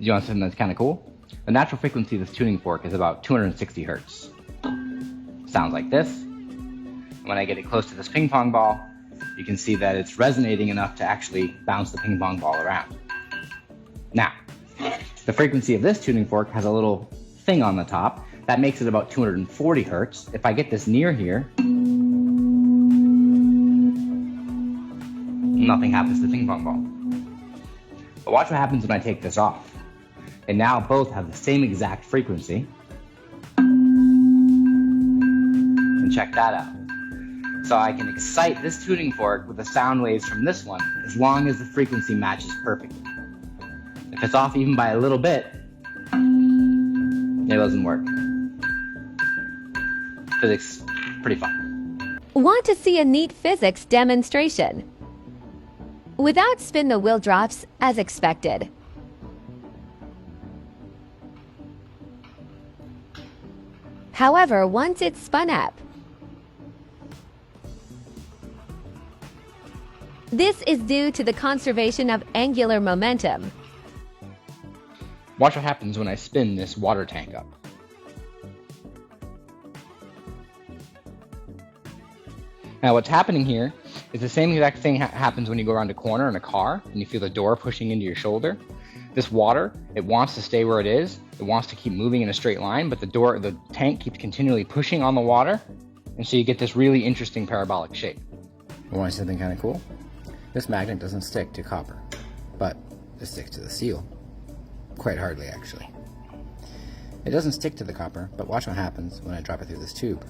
You want something that's kind of cool? The natural frequency of this tuning fork is about 260 hertz. Sounds like this. When I get it close to this ping pong ball, you can see that it's resonating enough to actually bounce the ping pong ball around. Now, the frequency of this tuning fork has a little thing on the top that makes it about 240 hertz. If I get this near here, nothing happens to the ping pong ball. But watch what happens when I take this off. And now both have the same exact frequency. And check that out. So I can excite this tuning fork with the sound waves from this one as long as the frequency matches perfectly. If it's off even by a little bit, it doesn't work. Physics, pretty fun. Want to see a neat physics demonstration? Without spin the wheel drops as expected. However, once it's spun up, this is due to the conservation of angular momentum. Watch what happens when I spin this water tank up. Now what's happening here is the same exact thing happens when you go around a corner in a car and you feel the door pushing into your shoulder. This water, it wants to stay where it is. It wants to keep moving in a straight line, but the tank keeps continually pushing on the water, and so you get this really interesting parabolic shape. You want something kind of cool? This magnet doesn't stick to copper, but it sticks to the seal. Quite hardly, actually. It doesn't stick to the copper, but watch what happens when I drop it through this tube.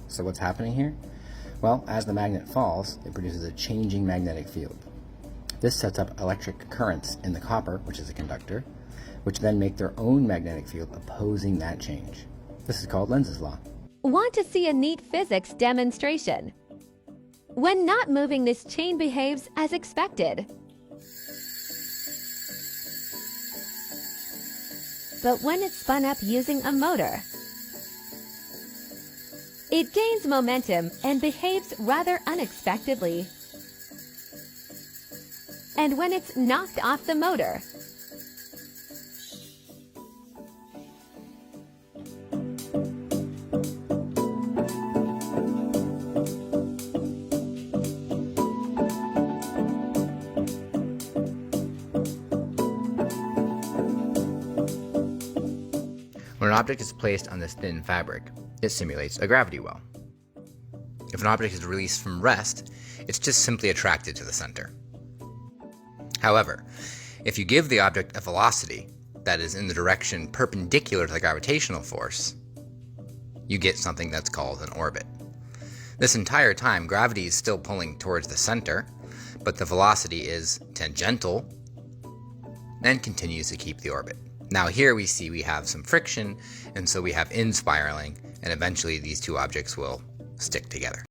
So what's happening here? Well, as the magnet falls, it produces a changing magnetic field. This sets up electric currents in the copper, which is a conductor, which then make their own magnetic field opposing that change. This is called Lenz's law. Want to see a neat physics demonstration? When not moving, this chain behaves as expected. But when it's spun up using a motor, it gains momentum and behaves rather unexpectedly. And when it's knocked off the motor, When an object is placed on this thin fabric, it simulates a gravity well. If an object is released from rest, it's just simply attracted to the center. However, if you give the object a velocity that is in the direction perpendicular to the gravitational force, you get something that's called an orbit. This entire time, gravity is still pulling towards the center, but the velocity is tangential and continues to keep the orbit. Now here we see we have some friction, and so we have inspiraling, and eventually these two objects will stick together.